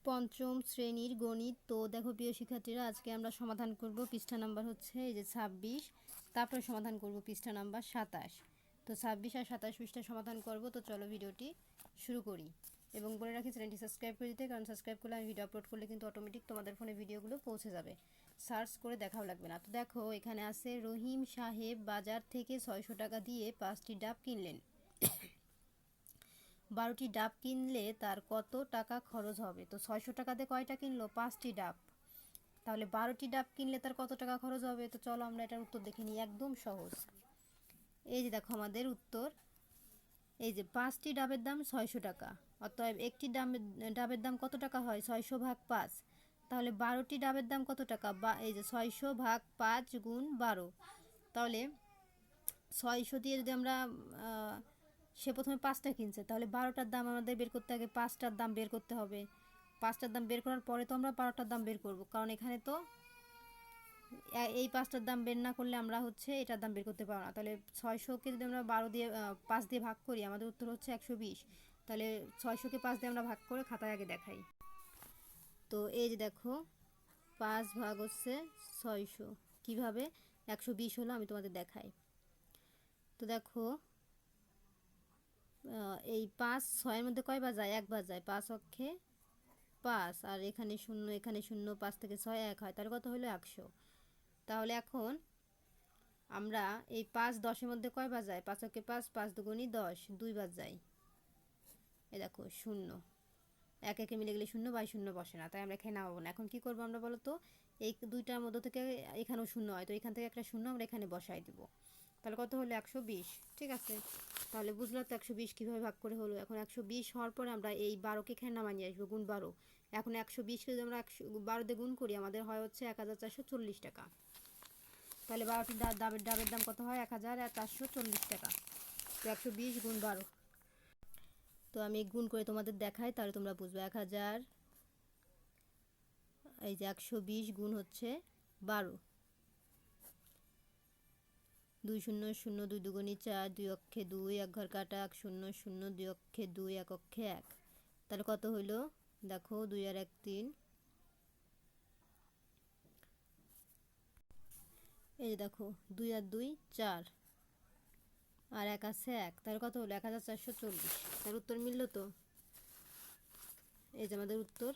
পঞ্চম শ্রেণীর গণিত। তো দেখো প্রিয় শিক্ষার্থীরা, আজকে আমরা সমাধান করব পৃষ্ঠা নাম্বার হচ্ছে এই যে 26, তারপরে সমাধান করব পৃষ্ঠা নাম্বার 27। তো 26 আর 27 পৃষ্ঠা সমাধান করব। তো চলো ভিডিওটি শুরু করি এবং বলে রাখি চ্যানেলটি সাবস্ক্রাইব করে দিতে, কারণ সাবস্ক্রাইব করলে আমি ভিডিও আপলোড করলে কিন্তু অটোমেটিক তোমাদের ফোনে ভিডিওগুলো পৌঁছে যাবে, সার্চ করে দেখাও লাগবে না। তো দেখো এখানে আছে রহিম সাহেব বাজার থেকে 600 টাকা দিয়ে 5টি ডাব কিনলেন। 12টি ডাব কিনলে তার কত টাকা খরচ হবে? তো 600 টাকাতে কয়টা কিনলো? 5টি ডাব। তাহলে 12টি ডাব কিনলে তার কত টাকা খরচ হবে? তো চলো আমরা এটার উত্তর দেখে নিই, একদম সহজ। এই যে দেখো আমাদের উত্তর, এই যে 5টি ডাবের দাম 600 টাকা, অতএব একটি ডাবের দাম কত টাকা হয়? 600 ভাগ 5। তাহলে 12টি ডাবের দাম কত টাকা? বা এই যে 600 ভাগ 5 গুণ 12। তাহলে 600 দিয়ে যদি আমরা সে প্রথমে 5টা কিনছে, তাহলে 12টার দাম আমাদের বের করতে আগে 5টার দাম বের করতে হবে। 5টার দাম বের করার পরে তো আমরা 12টার দাম বের করব, কারণ এখানে তো এই 5টার দাম বের না করলে আমরা হচ্ছে এটার দাম বের করতে পারবো না। তাহলে 600কে যদি আমরা 5 দিয়ে ভাগ করি, আমাদের উত্তর হচ্ছে 120। তাহলে 600কে 5 দিয়ে আমরা ভাগ করে খাতায় আগে দেখাই। তো এই যে দেখো 5 ভাগ হচ্ছে 600, কীভাবে 120 হলো আমি তোমাদের দেখাই। তো দেখো এই 5 6-এর মধ্যে কয়বার যায়? একবার যায়। 5 অক্ষে 5, আর এখানে 0 এখানে 0, 5 থেকে 6 1 হয়, তাহলে কত হলো? 100। তাহলে এখন আমরা এই 5 10-এর মধ্যে কয়বার যায়? 5 অক্ষে 5, 5 দুগুণী 10, 2বার যায়। এই দেখো 0, 1 একে মিলে গেলে 0, বাই 0 বসে না, তাই আমরা এখানে নামাবো না। এখন কি করবো আমরা বলো তো? এই দুইটার মধ্যে থেকে এখানেও 0 হয়, তো এখান থেকে একটা 0 আমরা এখানে বসাই দিব। তাহলে কত হলো? 120। ঠিক আছে, তাহলে বুঝলো তো 120 কীভাবে ভাগ করে হলো। এখন 120 হওয়ার পরে আমরা এই 12কে এখানে নামাই নিয়ে আসবো, গুণ 12। এখন 120কে যদি আমরা 12 দিয়ে গুণ করি, আমাদের হয় হচ্ছে 1440 টাকা। তাহলে 12টি ডাবের দাম কত হয়? 1440 টাকা। তো 120 গুণ 12। তো আমি গুণ করে তোমাদের দেখাই, তাহলে তোমরা বুঝবে। 1000, এই যে 120 গুণ হচ্ছে 12, 2 0 0, 2 দুগুণী 4, 2 অক্ষে 2, 1 ঘর কাটা, 1 0 0, 2 অক্ষে 2, 1 অক্ষে 1। তাহলে কত হইলো? দেখো 2 আর 1 3, এই যে দেখো 2 আর 2 4, আর 1 আছে 1, তাহলে কত হলো? 1440। তার উত্তর মিলল তো? এই যে আমাদের উত্তর,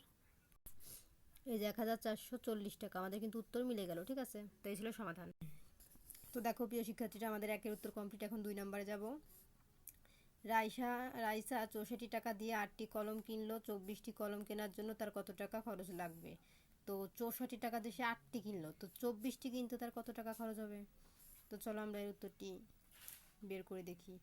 এই যে 1440 টাকা, আমাদের কিন্তু উত্তর মিলে গেল। ঠিক আছে, তো এই ছিল সমাধান। তো দেখো প্রিয় শিক্ষার্থীরা, আমাদের একের উত্তর কমপ্লিট। এখন 2 নম্বরে যাব। রাইসা 64 টাকা দিয়ে 8টি কলম কিনলো। 24টি কলম কেনার জন্য তার কত টাকা খরচ লাগবে? তো 64 টাকা দিয়ে সে 8টি কিনলো, তো 24টি কিনতে তার কত টাকা খরচ হবে? তো চলো আমরা এর উত্তরটি বের করে দেখি।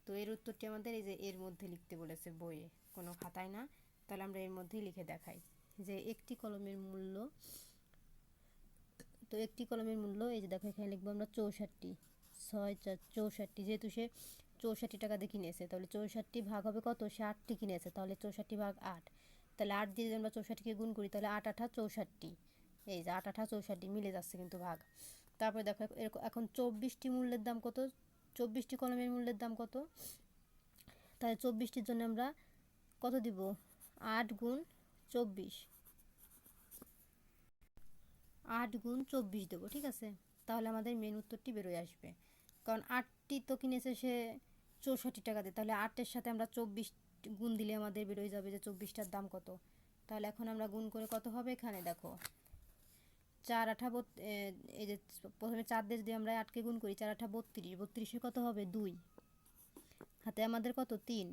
তো এর উত্তরটি আমাদের এই যে এর মধ্যে লিখতে বলেছে, বইয়ে, কোনো খাতায় না। তাহলে আমরা এর মধ্যেই লিখে দেখাই যে একটি কলমের মূল্য। তো একটি কলমের মূল্য, এই যে দেখো এখানে লিখবো আমরা 64, 6 4 64। যেহেতু সে 64 টাকা দিয়ে কিনেছে, তাহলে 64 ভাগ হবে কত? সে 8টি কিনেছে, তাহলে 64 ভাগ 8। তাহলে 8 দিয়ে যদি আমরা 64কে গুণ করি, তাহলে 8 8 64। এই যে 8 8 64 মিলে যাচ্ছে কিন্তু ভাগ। তারপরে দেখো এখন 24টি মূল্যের দাম কত? 24টি কলমের মূল্যের দাম কত? তাহলে 24টির জন্য আমরা কত দিব? 8 গুণ 24, 8 গুণ 24 দেবো। ঠিক আছে, তাহলে আমাদের মেন উত্তরটি বেরোয় আসবে, কারণ 8টি তো কিনেছে সে 64 টাকা দিয়ে, তাহলে 8-এর সাথে আমরা 24 গুণ দিলে আমাদের বেরোয় যাবে যে 24টার দাম কত। তাহলে এখন আমরা গুণ করে কত হবে? এখানে দেখো 4 8, এই যে প্রথমে 4 দিয়ে যদি আমরা 8কে গুণ করি, 4 8 32, 32-এ কত হবে? 2, হাতে আমাদের কত? 3।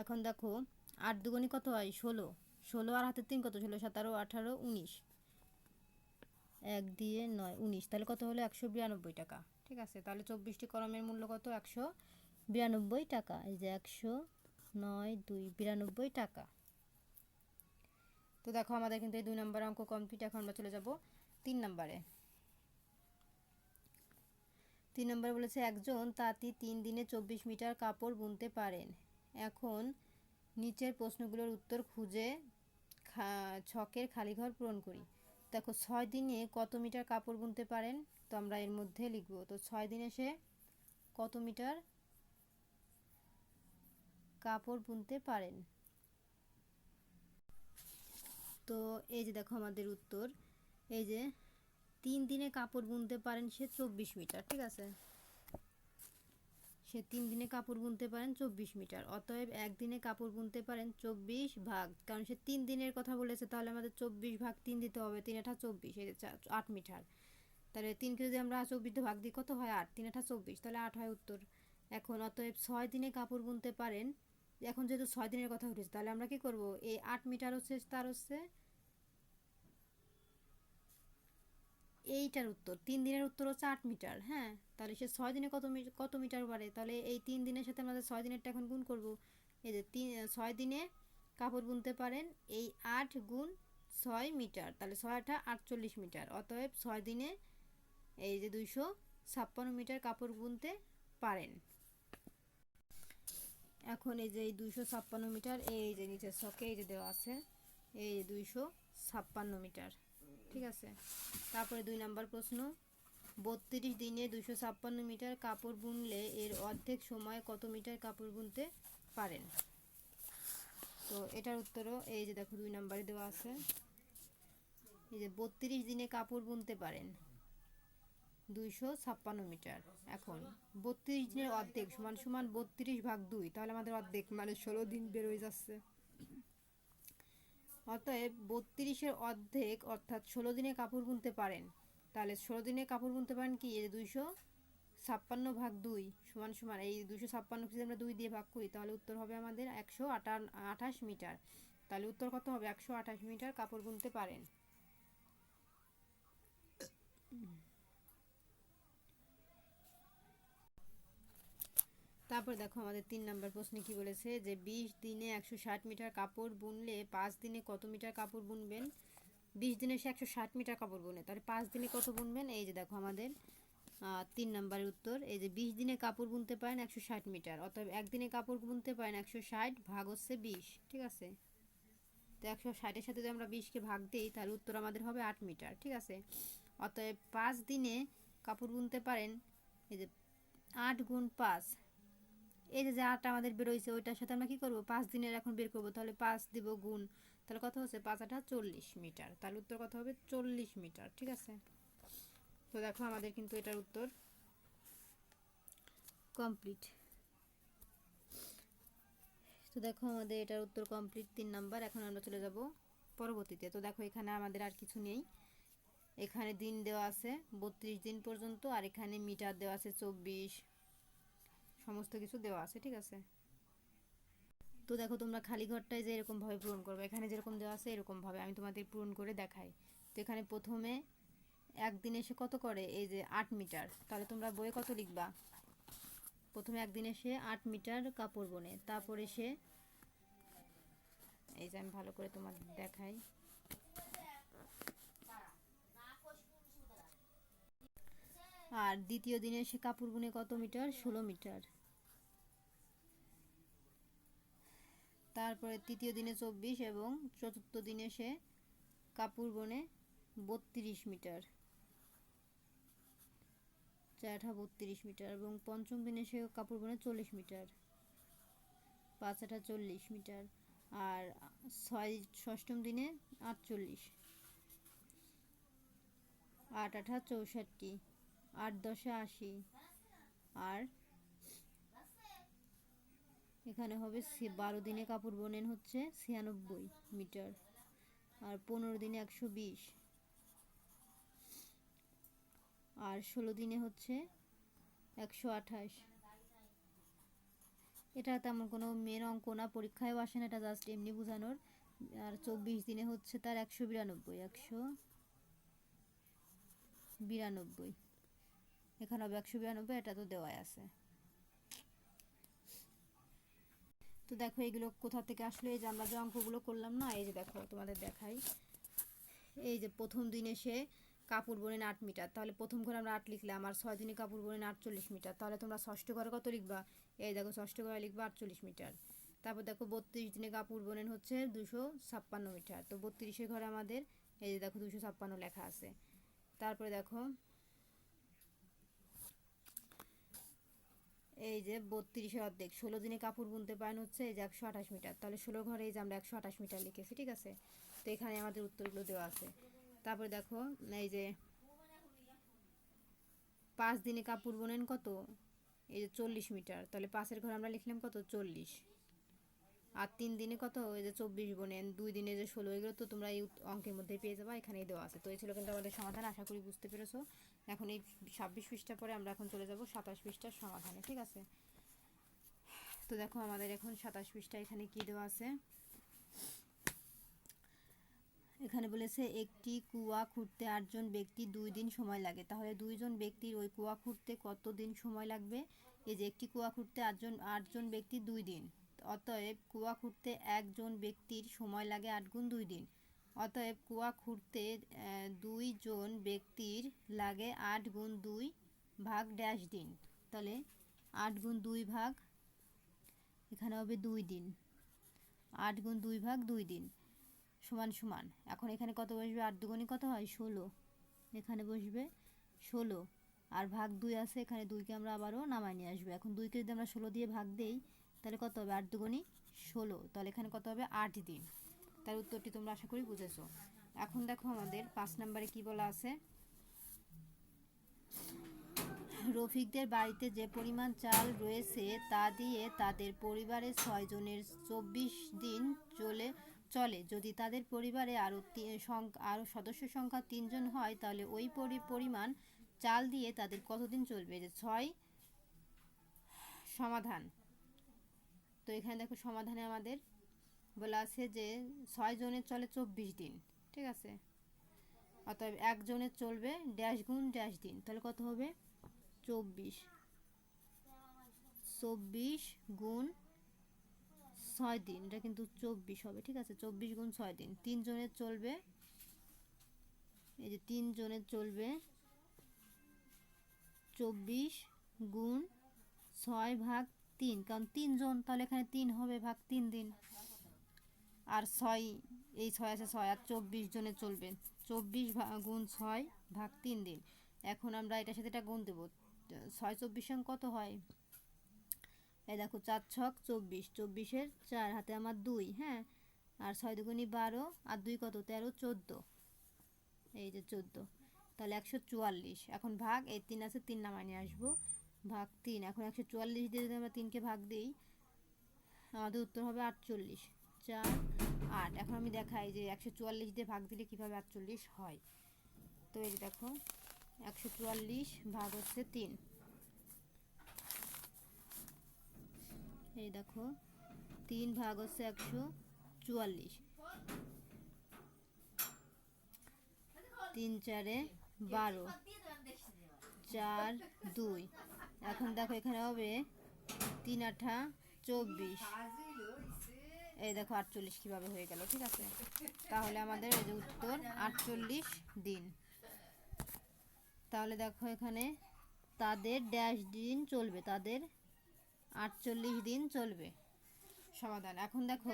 এখন দেখো 8 দুগুণী কত হয়? 16, 16 আর হাতে 3 কত? 16 17 18 19, 1 দিয়ে 9 19, তাহলে কত হলো? 192 টাকা। ঠিক আছে, তাহলে 24টি কলমের মূল্য কত? 192 টাকা। এই যে 109 2 92 টাকা। তো দেখো আমাদের কিন্তু এই 2 নম্বর অঙ্ক কমপ্লিট। এখন আমরা চলে যাব 3 নম্বরে। 3 নম্বরে বলেছে একজন তাঁতি 3 দিনে 24 মিটার কাপড় বুনতে পারেন। এখন নিচের প্রশ্নগুলোর উত্তর খুঁজে ছকের খালি ঘর পূরণ করি। দেখো 6 দিনে কত মিটার কাপড় বুনতে পারেন? তো আমরা এর মধ্যে লিখব। তো 6 দিনে সে কত মিটার কাপড় বুনতে পারেন। তো এই যে দেখো আমাদের উত্তর, এই যে 3 দিনে কাপড় বুনতে পারেন সে 24 মিটার, ঠিক আছে। সে 3 দিনে কাপড় বুনতে পারেন 24 মিটার, অতএব একদিনে কাপড় বুনতে পারেন 24 ভাগ, কারণ সে 3 দিনের কথা বলেছে, তাহলে আমাদের 24 ভাগ 3 দিতে হবে, 3 আঠা 24, এই 8 মিটার। তাহলে 3কে যদি আমরা 24 ভাগ দিই কত হয়? 8, 3 আঠা 24, তাহলে 8 হয় উত্তর। এখন অতএব 6 দিনে কাপড় বুনতে পারেন, এখন যেহেতু 6 দিনের কথা উঠেছে, তাহলে আমরা কি করব? এই 8 মিটার হচ্ছে তার হচ্ছে এইটার উত্তর, 3 দিনের উত্তর হচ্ছে 8 মিটার। হ্যাঁ, তাহলে সে 6 দিনে কত মিটার পারে? তাহলে এই 3 দিনের সাথে আমাদের 6 দিনেরটা এখন গুণ করব। এই যে 6 দিনে কাপড় বুনতে পারেন, এই 8 গুণ 6 মিটার, তাহলে 6 আঠা 48 মিটার, অতএব 6 দিনে এই যে 256 মিটার কাপড় বুনতে পারেন। এখন এই যে এই 256 মিটার, এই যে নিচের ছকে এই যে দেওয়া আছে, এই 256 মিটার, ঠিক আছে। তারপরে 2 নাম্বার প্রশ্ন, 32 দিনে 256 মিটার কাপড় বুনলে এর অর্ধেক সময়ে কত মিটার কাপড় বুনতে পারেন? তো এটার উত্তরও এই যে দেখো 2 নাম্বারে দেওয়া আছে, এই যে 32 দিনে কাপড় বুনতে পারেন 256 মিটার। এখন 32 দিনের অর্ধেক সমান সমান 32 ভাগ 2, তাহলে আমাদের অর্ধেক মানে 16 দিন বেরোয় যাচ্ছে। অতএব 32-এর অর্ধেক অর্থাৎ 16 দিনে কাপড় বুনতে পারেন, তাহলে 16 দিনে কাপড় বুনতে পারেন কি? এই 256 ভাগ 2 সমান সমান, এই 256 যদি আমরা 2 দিয়ে ভাগ করি, তাহলে উত্তর হবে আমাদের 128 মিটার। তাহলে উত্তর কত হবে? 128 মিটার কাপড় বুনতে পারেন। তারপর দেখো আমাদের 3 নাম্বার প্রশ্নে কি বলেছে, যে 20 দিনে 160 মিটার কাপড় বুনলে 5 দিনে কত মিটার কাপড় বুনবেন? 20 দিনে সে 160 মিটার কাপড় বুনে, তাহলে 5 দিনে কত বুনবেন? এই যে দেখো আমাদের 3 নাম্বারের উত্তর, এই যে 20 দিনে কাপড় বুনতে পারেন 160 মিটার, অতএব একদিনে কাপড় বুনতে পারেন 160 ভাগ হচ্ছে 20, ঠিক আছে। তো 160-এর সাথে যদি আমরা 20কে ভাগ দিই, তাহলে উত্তর আমাদের হবে 8 মিটার, ঠিক আছে। অতএব 5 দিনে কাপড় বুনতে পারেন, এই যে 8 গুণ 5, এই যে 8 আমাদের বেরোইছে, ওইটার সাথে আমরা কি করব? 5 দিনের এখন বের করব, তাহলে 5 দিব গুণ, তাহলে কত হচ্ছে? 5 আঠা 40 মিটার, তাহলে উত্তর কত হবে? 40 মিটার, ঠিক আছে। তো দেখো আমাদের কিন্তু এটার উত্তর কমপ্লিট। তো দেখো আমাদের এটার উত্তর কমপ্লিট 3 নাম্বার। এখন আমরা চলে যাব পরবর্তীতে। তো দেখো এখানে আমাদের আর কিছু নেই, এখানে দিন দেওয়া আছে 32 দিন পর্যন্ত, আর এখানে মিটার দেওয়া আছে 24, সমস্ত কিছু দেওয়া আছে, ঠিক আছে। তো দেখো তোমরা খালি ঘরটায় যে এরকমভাবে পূরণ করবে, এখানে যেরকম দেওয়া আছে এরকমভাবে আমি তোমাদের পূরণ করে দেখাই। তো এখানে প্রথমে একদিনে এসে কত করে? এই যে 8 মিটার, তাহলে তোমরা বইয়ে কত লিখবা? প্রথমে একদিনে সে 8 মিটার কাপড় বোনে, তারপরে সে, এই যে আমি ভালো করে তোমাদের দেখাই, আর দ্বিতীয় দিনে সে কাপড় বুনে কত মিটার? 16 মিটার। তারপরে তৃতীয় দিনে 24 এবং চতুর্থ দিনে সে কাপড় বুনে 32 মিটার, 4 আঠা 32 মিটার, এবং পঞ্চম দিনে সে কাপড় বুনে 40 মিটার, 5 আঠা 40 মিটার, আর ষষ্ঠম দিনে 48, 8 আঠা 64, 8 10 80, আর এখানে হবে 12 দিনে কাপড় বোনেন হচ্ছে 96 মিটার, আর 15 দিনে 120, আর 16 দিনে হচ্ছে 128। এটা তেমন কোনো মেন অঙ্ক না, পরীক্ষায়ও আসে না, এটা জাস্ট এমনি বোঝানোর। আর 24 দিনে হচ্ছে তার 192, এখানে হবে 192, এটা তো দেওয়াই আছে। তো দেখো এগুলো কোথা থেকে আসলে, এই যে আমরা যে অঙ্কগুলো করলাম না, এই যে দেখো তোমাদের দেখাই, এই যে প্রথম দিনে সে কাপড় বোনেন 8 মিটার, তাহলে প্রথম ঘরে আমরা 8 লিখলাম, আর 6 দিনে কাপড় বোনেন 48 মিটার, তাহলে তোমরা ষষ্ঠ ঘরে কত লিখবা? এই দেখো ষষ্ঠ ঘরে লিখবা 48 মিটার। তারপর দেখো 32 দিনে কাপড় বোনেন হচ্ছে 256 মিটার, তো 32-এর ঘরে আমাদের এই যে দেখো 256 লেখা আছে। তারপরে দেখো এই যে 32-এর অর্ধেক 16 দিনে কাপড় বুনতে পারেন হচ্ছে এই যে 128 মিটার, তাহলে 16 ঘরে এই যে আমরা 128 মিটার লিখেছি, ঠিক আছে। তো এখানে আমাদের উত্তরগুলো দেওয়া আছে। তারপরে দেখো এই যে 5 দিনে কাপড় বোনেন কত, এই যে 40 মিটার, তাহলে 5-এর ঘরে আমরা লিখলাম কত 40। আর 3 দিনে কত, এই যে 24 বোনেন, 2 দিনে যে 16, এগুলো তো তোমরা এই অঙ্কের মধ্যে পেয়ে যাবা, এখানেই দেওয়া আছে। তো এই ছিল কিন্তু আমাদের সমাধান, আশা করি বুঝতে পেরেছো। এখন এই 26 পৃষ্ঠা পরে আমরা এখন চলে যাব 27 পৃষ্ঠার সমাধানে, ঠিক আছে। তো দেখো আমাদের এখন 27 পৃষ্ঠা এখানে কি দেওয়া আছে। এখানে বলেছে একটি কুয়া খুঁড়তে 8 জন ব্যক্তি 2 দিন সময় লাগে, তাহলে 2 জন ব্যক্তির ওই কুয়া খুঁড়তে কত দিন সময় লাগবে। এই যে একটি কুয়া খুঁড়তে 8 জন ব্যক্তি 2 দিন, অতএব কুয়া খুঁড়তে একজন ব্যক্তির সময় লাগে 8 গুণ 2 দিন। অতএব কুয়া খুঁড়তে 2 জন ব্যক্তির লাগে 8 গুণ 2 ভাগ ড্যাশ দিন। তাহলে 8 গুণ 2 ভাগ, এখানে হবে 2 দিন, 8 গুণ 2 ভাগ 2 দিন সমান সমান। এখন এখানে কত বসবে, 8 দুগুণে কত হয় 16, এখানে বসবে 16, আর ভাগ 2 আছে, এখানে 2কে আমরা আবারও নামায় নিয়ে আসবো। এখন 2কে যদি আমরা 16 দিয়ে ভাগ দেই তাহলে কত হবে, 8 দুগুণে 16, তাহলে এখানে কত হবে 8 দিন। তার উত্তরটি তোমরা আশা করি বুঝেছো। এখন দেখো আমাদের 5 নম্বরে কি বলা আছে। রফিকদের বাড়িতে যে পরিমাণ চাল রয়েছে তা দিয়ে তাদের পরিবারের 6 জনের 24 দিন চলে। যদি তাদের পরিবারে আরও সদস্য সংখ্যা 3 জন হয় তাহলে ওই পরিমাণ চাল দিয়ে তাদের কতদিন চলবে। যে 6 সমাধান। তো এখানে দেখো সমাধানে আমাদের বলা আছে যে 6 জনের চলে 24 দিন, ঠিক আছে। অতএব একজনের চলবে ড্যাশ গুণ ড্যাশ দিন, তাহলে কত হবে 24 গুণ 6 দিন, এটা কিন্তু 24 হবে, ঠিক আছে। 24 গুণ 6 দিন, 3 জনের চলবে, এই যে 3 জনের চলবে 24 গুণ 6 ভাগ 3, কারণ 3 জন, তাহলে এখানে 3 হবে ভাগ 3 দিন। আর 6, এই 6 আছে 6, আর 24 জনের চলবে 24 গুণ 6 ভাগ 3 দিন। এখন আমরা এটার সাথে এটা গুণ দেবো, 6 24 কত হয়, এই দেখো 4 ছক 24, 24-এর 4, হাতে আমার 2, হ্যাঁ, আর 6 দুগুণি 12, আর 2 কত 13, 14, এই যে 14, তাহলে 144। এখন ভাগ, এই 3 আছে 3 নামায় নিয়ে আসবো, ভাগ 3। এখন 144 দিয়ে যদি আমরা 3কে ভাগ দিই আমাদের উত্তর হবে 48, 4 8। এখন আমি দেখাই যে 144 দিয়ে ভাগ দিলে কীভাবে 48 হয়। তো এই যে দেখো 144 ভাগ হচ্ছে 3, এই দেখো 3 ভাগ হচ্ছে 144, 3 4 12, 4 2। এখন দেখো এখানে হবে 3 8 24, এই দেখো 48 কীভাবে হয়ে গেল, ঠিক আছে। তাহলে আমাদের এই যে উত্তর 48 দিন। তাহলে দেখো এখানে তাদের ড্যাশ দিন চলবে, তাদের 48 দিন চলবে। সমাধান। এখন দেখো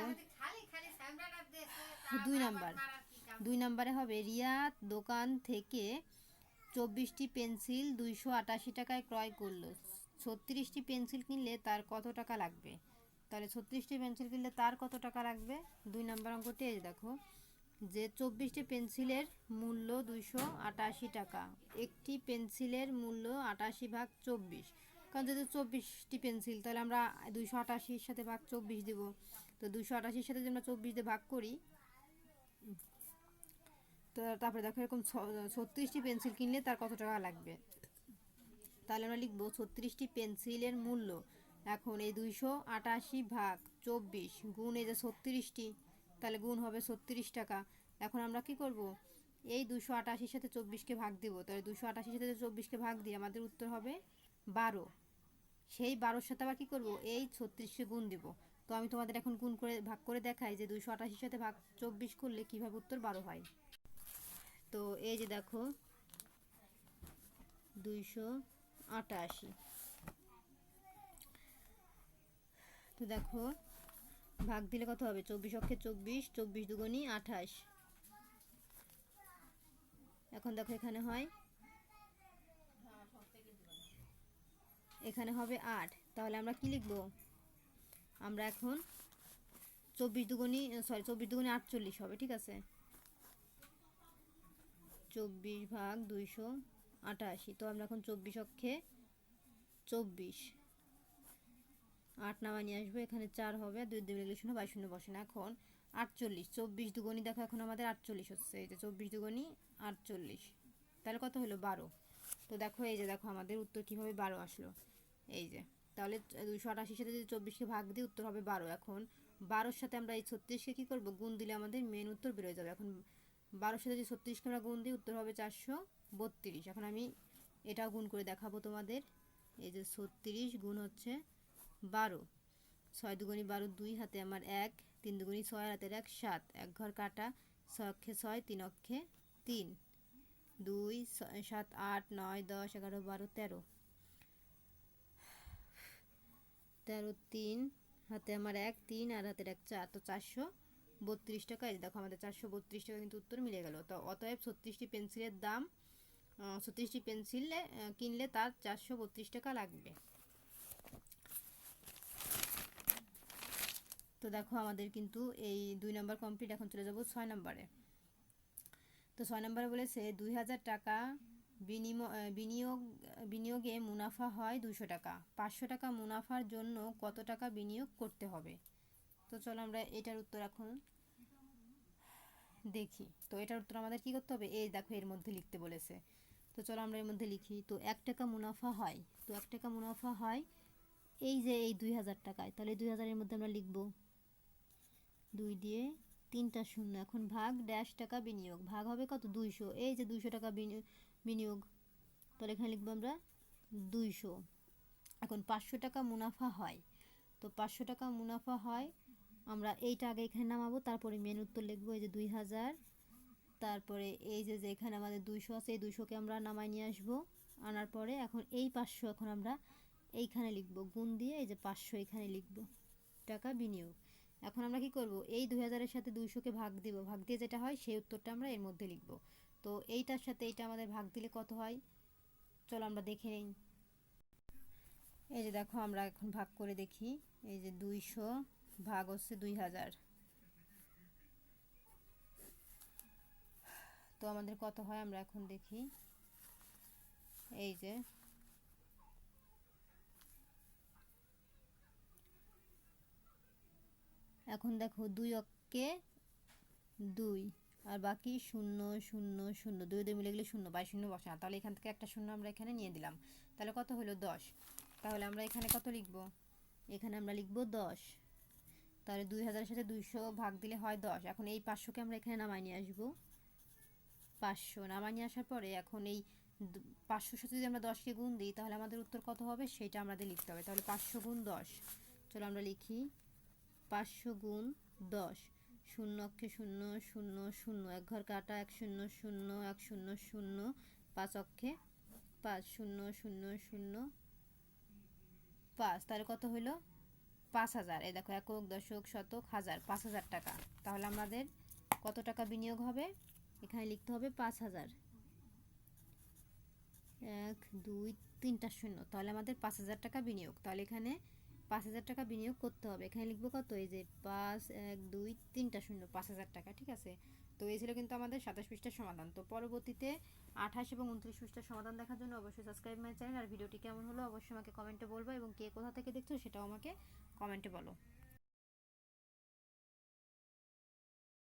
2 নাম্বারে হবে রিয়া দোকান থেকে 24টি পেন্সিল 288 টাকায় ক্রয় করলো। 36টি পেন্সিল কিনলে তার কত টাকা লাগবে। তাহলে 36টি পেন্সিল কিনলে তার কত টাকা লাগবে। 2 নাম্বার অঙ্কটি এই দেখো যে 24টি পেন্সিলের মূল্য 288 টাকা, একটি পেন্সিলের মূল্য 88 ভাগ 24, কারণ যদি 24টি পেন্সিল তাহলে আমরা 288-র সাথে ভাগ 24 দেব। তো 288-র সাথে যদি আমরা 24 দিয়ে ভাগ করি, তো তারপরে দেখো এরকম 36টি পেন্সিল কিনলে তার কত টাকা লাগবে। তাহলে আমরা লিখবো 36টি পেন্সিলের মূল্য, এখন এই 288 ভাগ 24 গুণ এই যে 36টি, তাহলে গুণ হবে 36 টাকা। এখন আমরা কি করব, এই 288-র সাথে 24কে ভাগ দিব, তাহলে 288-র সাথে 24কে ভাগ দিয়ে আমাদের উত্তর হবে 12। সেই 12-র সাথে আবার কী করবো, এই 36কে গুণ দেব। তো আমি তোমাদের এখন গুণ করে ভাগ করে দেখাই যে 288-র সাথে ভাগ 24 করলে কীভাবে উত্তর 12 হয়। তো এই যে দেখো 288, তো দেখো ভাগ দিলে কত হবে, 24 অক্ষে 24, 24 দুগুণি 28। এখন দেখো এখানে হয়, এখানে হবে 8, তাহলে আমরা কি লিখব, আমরা এখন 24 দুগুণী 48 হবে, ঠিক আছে। 24 ভাগ 288, তো আমরা এখন 24 অক্ষে 24, 8 নামা নিয়ে আসবো, এখানে 4 হবে, 2 2 মিলে 0, 22 শূন্য বসে না। এখন 48, 24 দুগুণী দেখো এখন আমাদের 48 হচ্ছে, এই যে 24 দুগুণী 48, তাহলে কত হলো 12। তো দেখো এই যে দেখো আমাদের উত্তর কিভাবে 12 আসলো, এই যে তাহলে 288 সাথে যদি 24কে ভাগ দিই উত্তর হবে 12। এখন 12-র সাথে আমরা এই 36কে কী করবো, গুণ দিলে আমাদের মেন উত্তর বেরোয় যাবে। এখন 12-র সাথে যদি 36কে আমরা গুণ দিই উত্তর হবে 432। এখন আমি এটাও গুণ করে দেখাবো তোমাদের, এই যে 36 গুণ হচ্ছে 12, 6 দুগুণী 12, 2 হাতে আমার 1, 3 দুগুণী 6, হাতের 1 7, 1 ঘর কাটা, 6 অক্ষে 6, 3 অক্ষে 3, 2 7 8 9 10 11 12 13, 13 3 হাতে আমার 1 3 আর হাতের 1 4, তো 432 টাকা। এই দেখো আমাদের 432 টাকা কিন্তু উত্তর মিলে গেল। তো অতএব 36টি পেন্সিলের দাম, 36টি পেন্সিলে কিনলে তার 432 টাকা লাগবে। তো দেখো আমাদের কিন্তু এই 2 নাম্বার কমপ্লিট। এখন চলে যাব 6 নাম্বারে। তো 6 নাম্বারে বলেছে 2000 টাকা বিনিয়োগে মুনাফা হয় 200 টাকা, 500 টাকা মুনাফার জন্য কত টাকা বিনিয়োগ করতে হবে। তো চলো আমরা এটার উত্তর এখন দেখি। তো এটার উত্তর আমাদের কি করতে হবে, এই দেখো এর মধ্যে লিখতে বলেছে। তো চলো আমরা এর মধ্যে লিখি। তো 1 টাকা মুনাফা হয়, তো 1 টাকা মুনাফা হয় এই যে এই 2000 টাকায়, তাহলে 2000 এর মধ্যে আমরা লিখব 2 দিয়ে 3টা শূন্য। এখন ভাগ ড্যাশ টাকা বিনিয়োগ, ভাগ হবে কত 200, এই যে 200 টাকা বিনিয়োগ, তাহলে এখানে লিখবো আমরা 200। এখন 500 টাকা মুনাফা হয়, তো 500 টাকা মুনাফা হয়, আমরা এইটা আগে এখানে নামাবো, তারপরে মেন উত্তর লিখবো এই যে 2000, তারপরে এই যে এখানে আমাদের 200 আছে, এই 200কে আমরা নামায় নিয়ে আসবো, আনার পরে এখন এই 500 এখন আমরা এইখানে লিখবো, গুণ দিয়ে এই যে 500 এখানে লিখবো টাকা বিনিয়োগ। এখন আমরা কি করব, এই 2000-এর সাথে 200কে ভাগ দিব, ভাগ দিয়ে যেটা হয় সেই উত্তরটা আমরা এর মধ্যে লিখব। তো এইটার সাথে এইটা আমাদের ভাগ দিলে কত হয়, চলো আমরা দেখে নিই। এই যে দেখো আমরা এখন ভাগ করে দেখি, এই যে 200 ভাগ হচ্ছে 2000, তো আমাদের কত হয় আমরা এখন দেখি। এই যে এখন দেখো 2 অক্ষে 2 আর বাকি 0 0 0, 2 2 মিলে গেলে 0, 22 শূন্য বসে না, তাহলে এখান থেকে একটা শূন্য আমরা এখানে নিয়ে দিলাম, তাহলে কত হলো 10। তাহলে আমরা এখানে কত লিখব, এখানে আমরা লিখব 10। তাহলে 2000-এর সাথে 200 ভাগ দিলে হয় 10। এখন এই 500কে আমরা এখানে নামায় নিয়ে আসবো, 500 নামায় নিয়ে আসার পরে এখন এই 500-র সাথে যদি আমরা 10কে গুণ দিই তাহলে আমাদের উত্তর কত হবে সেটা আমাদের লিখতে হবে। তাহলে 500 গুণ 10, চলো আমরা লিখি 500 গুণ 10, 0 অক্ষে 0 0 0, 1 ঘর কাটা, 1 0 0 1 0 0, 5 অক্ষে 5 0 0 0 5, তাহলে কত হইল 5000। এই দেখো একক দশক শতক হাজার, 5000 টাকা। তাহলে আমাদের কত টাকা বিনিয়োগ হবে, এখানে লিখতে হবে 5000, 1 2 3টা শূন্য, তাহলে আমাদের 5000 টাকা বিনিয়োগ। তাহলে এখানে 5000 টাকা বিনিয়োগ করতে হবে, এখানে লিখবো কত, এই যে 5 1 2 3টা শূন্য, 5000 টাকা, ঠিক আছে। তো এই ছিল কিন্তু আমাদের 27 পৃষ্ঠার সমাধান। তো পরবর্তীতে 28 এবং 29 পৃষ্ঠার সমাধান দেখার জন্য অবশ্যই সাবস্ক্রাইব মাই চ্যানেল। আর ভিডিওটি কেমন হলো অবশ্যই আমাকে কমেন্টে বলবো, এবং কে কোথা থেকে দেখছো সেটাও আমাকে কমেন্টে বলো।